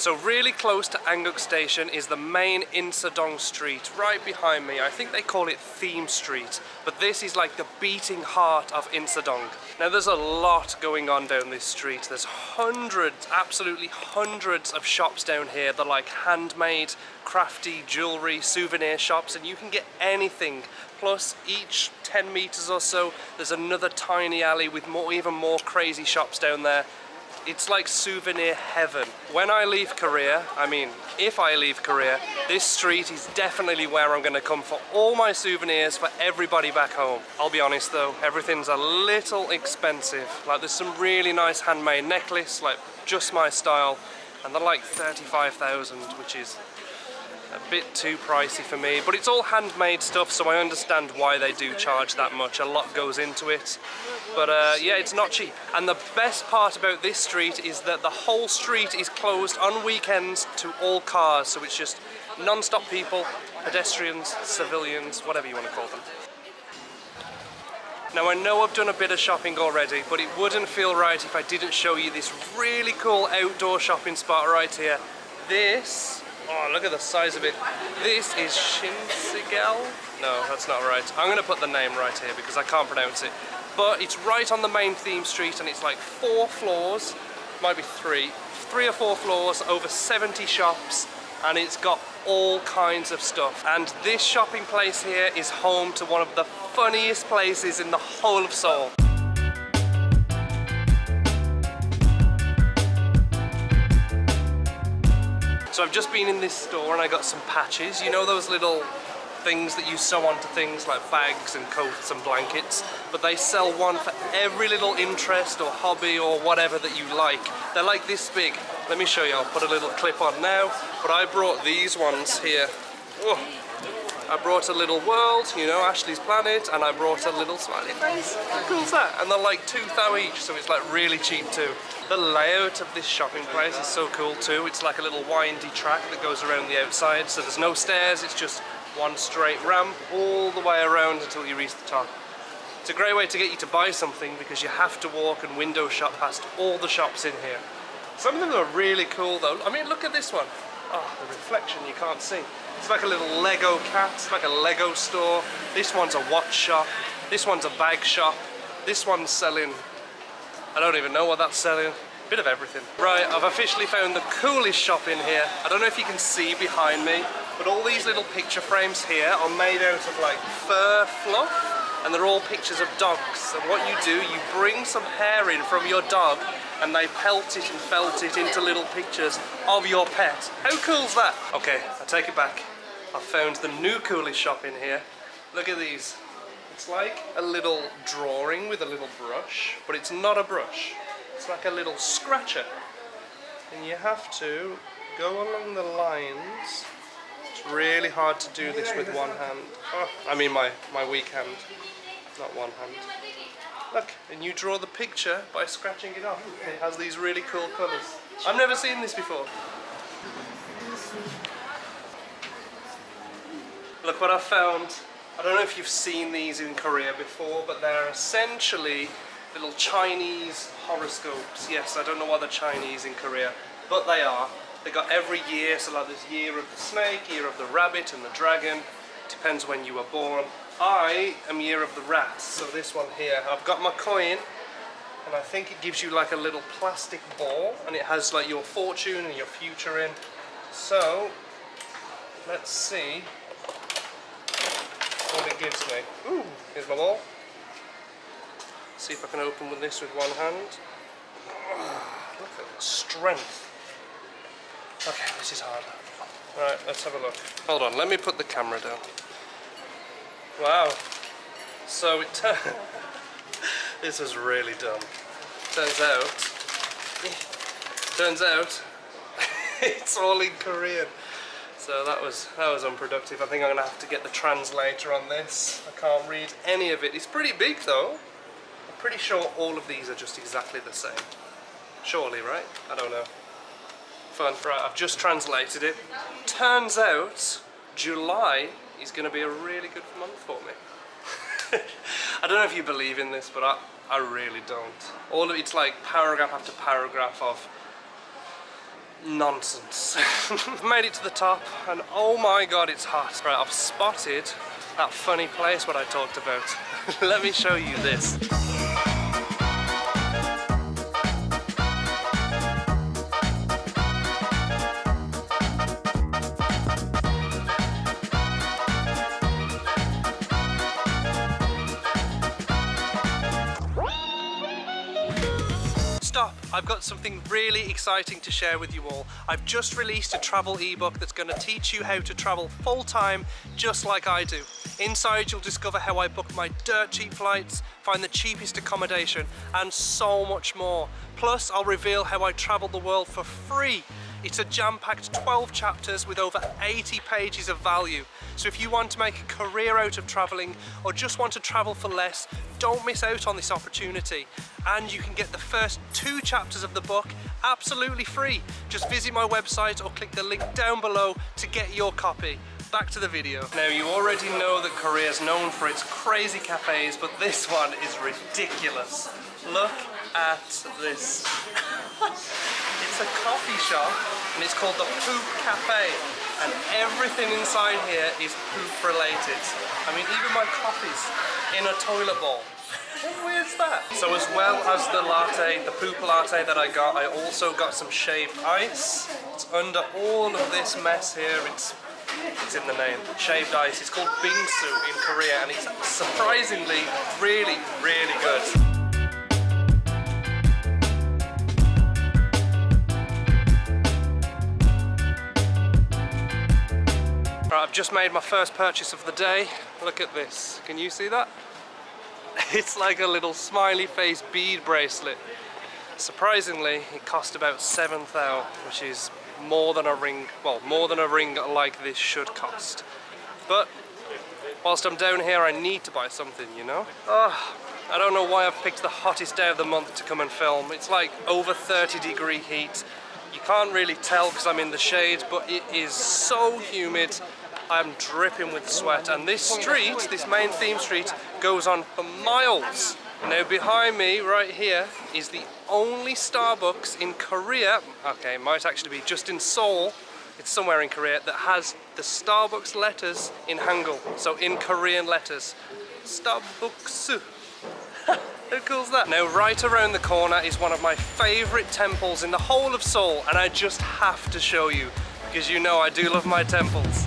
So really close to Anguk Station is the main INSADONG street, right behind me. I think they call it Theme Street, but this is like the beating heart of INSADONG. Now there's a lot going on down this street. There's hundreds, absolutely hundreds of shops down here. They're like handmade, crafty jewelry, souvenir shops, and you can get anything. Plus each 10 meters or so, there's another tiny alley with even more crazy shops down there. It's like souvenir heaven. When I leave Korea, if I leave Korea, this street is definitely where I'm gonna come for all my souvenirs for everybody back home. I'll be honest though, everything's a little expensive. Like there's some really nice handmade necklace, like just my style, and they're like 35,000, which is a bit too pricey for me, but it's all handmade stuff, so I understand why they do charge that much. A lot goes into it, but yeah, it's not cheap. And the best part about this street is that the whole street is closed on weekends to all cars, so it's just non-stop people, pedestrians, civilians, whatever you want to call them. Now I know I've done a bit of shopping already, but it wouldn't feel right if I didn't show you this really cool outdoor shopping spot right here. This, oh look at the size of it. This is Ssamzigil? No, that's not right. I'm gonna put the name right here because I can't pronounce it. But it's right on the main theme street and it's like 4 floors, might be 3 or 4 floors, over 70 shops, and it's got all kinds of stuff. And this shopping place here is home to one of the funniest places in the whole of Seoul. So I've just been in this store and I got some patches, you know those little things that you sew onto things like bags and coats and blankets, but they sell one for every little interest or hobby or whatever that you like. They're like this big. Let me show you, I'll put a little clip on now, but I brought these ones here. Oh, I brought a little world, you know, Ashley's planet, and I brought a little smiley face. How cool is that? And they're like 2 thou each, so it's like really cheap too. The layout of this shopping place is so cool too. It's like a little windy track that goes around the outside, so there's no stairs, it's just one straight ramp all the way around until you reach the top. It's a great way to get you to buy something because you have to walk and window shop past all the shops in here. Some of them are really cool though. I mean, look at this one. Oh, the reflection you can't see. It's like a little Lego cat, it's like a Lego store. This one's a watch shop. This one's a bag shop. This one's selling, I don't even know what that's selling. Bit of everything. Right, I've officially found the coolest shop in here. I don't know if you can see behind me, but all these little picture frames here are made out of like fur fluff, and they're all pictures of dogs. And what you do, you bring some hair in from your dog and they pelt it and felt it into little pictures of your pet. How cool's that? Okay, I take it back. I found the new coolest shop in here. Look at these. It's like a little drawing with a little brush, but it's not a brush. It's like a little scratcher. And you have to go along the lines. It's really hard to do this with one hand. Oh, I mean my weak hand, not one hand. Look, and you draw the picture by scratching it off. It has these really cool colours. I've never seen this before. Look what I found. I don't know if you've seen these in Korea before, but they're essentially little Chinese horoscopes. Yes, I don't know why they're Chinese in Korea, but they are. They got every year, so like this year of the snake, year of the rabbit and the dragon. Depends when you were born. I am year of the rat, so this one here. I've got my coin, and I think it gives you like a little plastic ball, and it has like your fortune and your future in. So, let's see what it gives me. Ooh, here's my ball. See if I can open with this with one hand. Oh, look at the strength. Okay, this is hard. Right, let's have a look. Hold on, let me put the camera down. Wow. So it this is really dumb. Turns out it's all in Korean. So that was unproductive. I think I'm gonna have to get the translator on this. I can't read any of it. It's pretty big though. I'm pretty sure all of these are just exactly the same. Surely, right? I don't know. Fun. Right, I've just translated it. Turns out July is going to be a really good month for me. I don't know if you believe in this, but I really don't. All of it's like paragraph after paragraph of nonsense. I've made it to the top and oh my god, it's hot. Right, I've spotted that funny place what I talked about. Let me show you this. Stop! I've got something really exciting to share with you all. I've just released a travel ebook that's going to teach you how to travel full-time just like I do. Inside you'll discover how I book my dirt cheap flights, find the cheapest accommodation and so much more. Plus I'll reveal how I travel the world for free. It's a jam-packed 12 chapters with over 80 pages of value. So if you want to make a career out of traveling or just want to travel for less, don't miss out on this opportunity. And you can get the first 2 chapters of the book absolutely free. Just visit my website or click the link down below to get your copy. Back to the video. Now you already know that Korea is known for its crazy cafes, but this one is ridiculous. Look at this. It's a coffee shop and it's called the Poop Cafe, and everything inside here is poop related. I mean, even my coffee's in a toilet bowl. How weird is that? So as well as the latte, the poop latte that I got, I also got some shaved ice. It's under all of this mess here. It's in the name, shaved ice. It's called bingsu in Korea and it's surprisingly really, really good. Right, I've just made my first purchase of the day. Look at this. Can you see that? It's like a little smiley face bead bracelet. Surprisingly, it cost about 7,000, which is more than a ring, well, more than a ring like this should cost. But whilst I'm down here, I need to buy something, you know? I don't know why I've picked the hottest day of the month to come and film. It's like over 30-degree heat. You can't really tell because I'm in the shade, but it is so humid. I'm dripping with sweat, and this street, this main theme street, goes on for miles. Now behind me, right here, is the only Starbucks in Korea, okay, it might actually be just in Seoul, it's somewhere in Korea, that has the Starbucks letters in Hangul, so in Korean letters. Starbucks. How cool is that? Now right around the corner is one of my favourite temples in the whole of Seoul, and I just have to show you, because you know I do love my temples.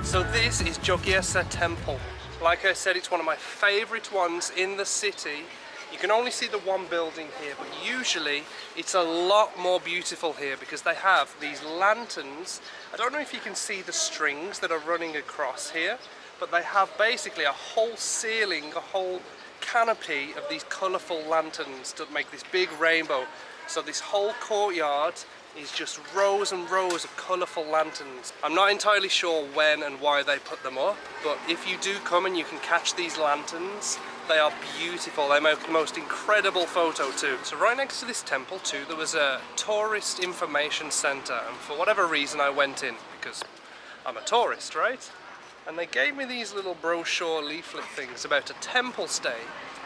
So this is Jogyesa Temple. Like I said, it's one of my favourite ones in the city. You can only see the one building here, but usually it's a lot more beautiful here because they have these lanterns. I don't know if you can see the strings that are running across here, but they have basically a whole ceiling, a whole canopy of these colourful lanterns to make this big rainbow. So this whole courtyard is just rows and rows of colourful lanterns. I'm not entirely sure when and why they put them up, but if you do come and you can catch these lanterns, they are beautiful. They make the most incredible photo too. So right next to this temple too, there was a tourist information centre, and for whatever reason I went in, because I'm a tourist, right? And they gave me these little brochure leaflet things about a temple stay.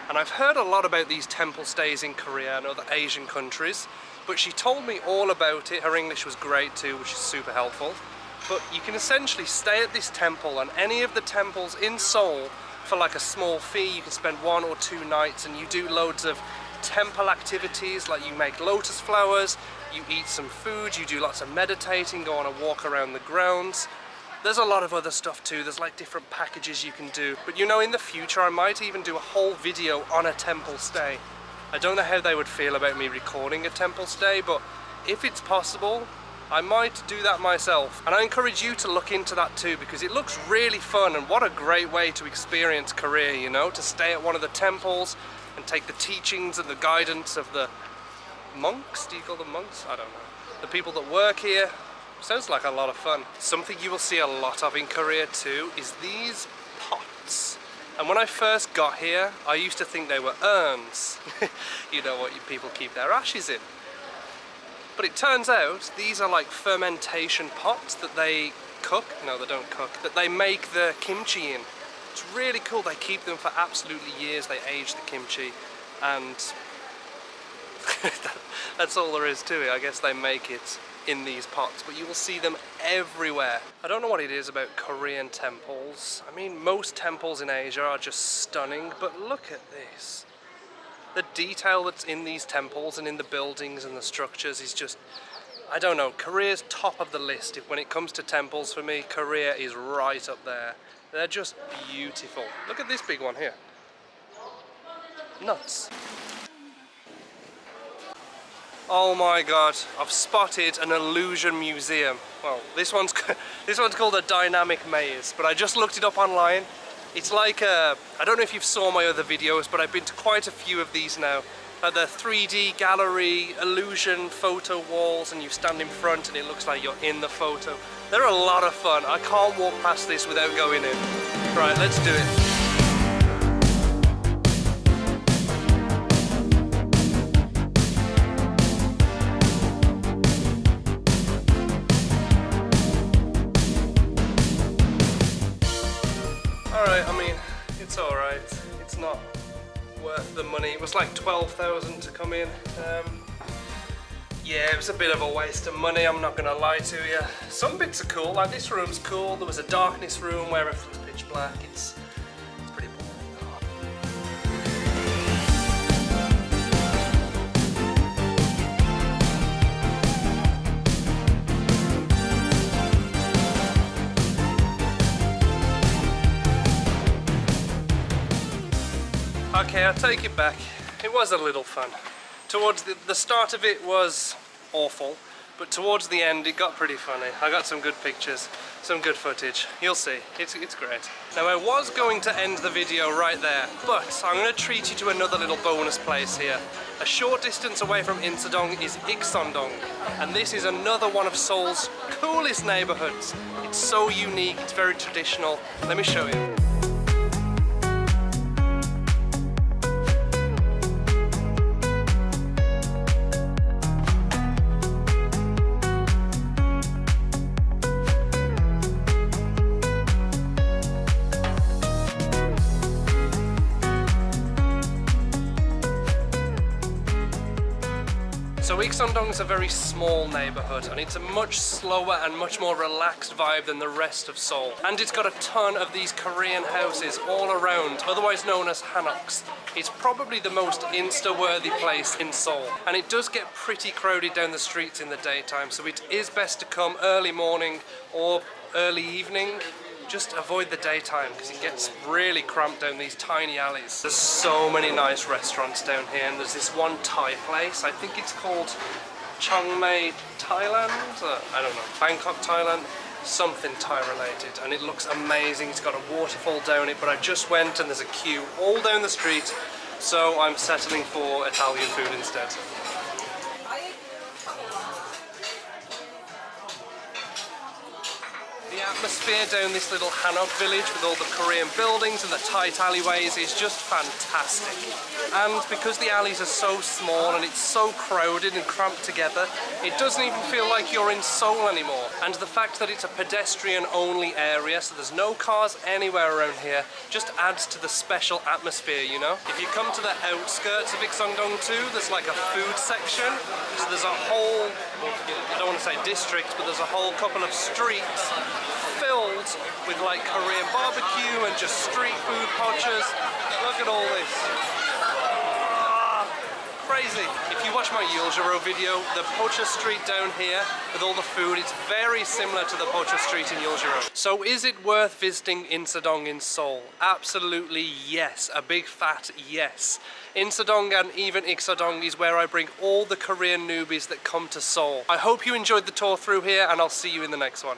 And I've heard a lot about these temple stays in Korea and other Asian countries, but she told me all about it. Her English was great too, which is super helpful. But you can essentially stay at this temple and any of the temples in Seoul for like a small fee. You can spend 1 or 2 nights and you do loads of temple activities, like you make lotus flowers, you eat some food, you do lots of meditating, go on a walk around the grounds. There's a lot of other stuff too. There's like different packages you can do. But you know, in the future I might even do a whole video on a temple stay. I don't know how they would feel about me recording a temple stay, but if it's possible, I might do that myself. And I encourage you to look into that too, because it looks really fun, and what a great way to experience Korea, you know, to stay at one of the temples and take the teachings and the guidance of the monks. Do you call them monks? I don't know. The people that work here. Sounds like a lot of fun. Something you will see a lot of in Korea too is these pots. And when I first got here, I used to think they were urns. You know what people keep their ashes in. But it turns out these are like fermentation pots that they cook, no they don't cook, that they make the kimchi in. It's really cool. They keep them for absolutely years. They age the kimchi, and that's all there is to it. I guess they make it in these pots, but you will see them everywhere. I don't know what it is about Korean temples. I mean, most temples in Asia are just stunning, but look at this. The detail that's in these temples and in the buildings and the structures is just, I don't know, Korea's top of the list. When it comes to temples, for me, Korea is right up there. They're just beautiful. Look at this big one here. Nuts. Oh my god, I've spotted an illusion museum. Well, this one's called a dynamic maze, but I just looked it up online. It's like I don't know if you've saw my other videos, but I've been to quite a few of these now. The 3D gallery, illusion photo walls, and you stand in front and it looks like you're in the photo. They're a lot of fun. I can't walk past this without going in. Right, let's do it. Alright, I mean, it's alright. It's not worth the money. It was like 12,000 to come in. Yeah, it was a bit of a waste of money, I'm not gonna lie to you. Some bits are cool, like this room's cool. There was a darkness room where everything's pitch black. It's pretty boring though. Okay, I'll take it back. It was a little fun. Towards the start of it was awful, but towards the end it got pretty funny. I got some good pictures, some good footage. You'll see, it's great. Now I was going to end the video right there, but I'm going to treat you to another little bonus place here. A short distance away from INSADONG is Ikseon-dong, and this is another one of Seoul's coolest neighbourhoods. It's so unique, it's very traditional. Let me show you. So Iksandong is a very small neighbourhood, and it's a much slower and much more relaxed vibe than the rest of Seoul. And it's got a ton of these Korean houses all around, otherwise known as hanoks. It's probably the most Insta-worthy place in Seoul. And it does get pretty crowded down the streets in the daytime, so it is best to come early morning or early evening. Just avoid the daytime because it gets really cramped down these tiny alleys. There's so many nice restaurants down here, and there's this one Thai place. I think it's called Chiang Mai, Thailand? I don't know, Bangkok, Thailand? Something Thai related, and it looks amazing. It's got a waterfall down it, but I just went and there's a queue all down the street, so I'm settling for Italian food instead. The atmosphere down this little hanok village with all the Korean buildings and the tight alleyways is just fantastic. And because the alleys are so small and it's so crowded and cramped together, it doesn't even feel like you're in Seoul anymore. And the fact that it's a pedestrian-only area, so there's no cars anywhere around here, just adds to the special atmosphere, you know? If you come to the outskirts of Iksandong too, there's like a food section. So there's a whole, I don't want to say district, but there's a whole couple of streets filled with like Korean barbecue and just street food pochas. Look at all this. Crazy. If you watch my Yeoljiro video, the pocha street down here with all the food, it's very similar to the pocha street in Yeoljiro. So is it worth visiting INSADONG in Seoul? Absolutely yes. A big fat yes. INSADONG and even Ikseon-dong is where I bring all the Korean newbies that come to Seoul. I hope you enjoyed the tour through here, and I'll see you in the next one.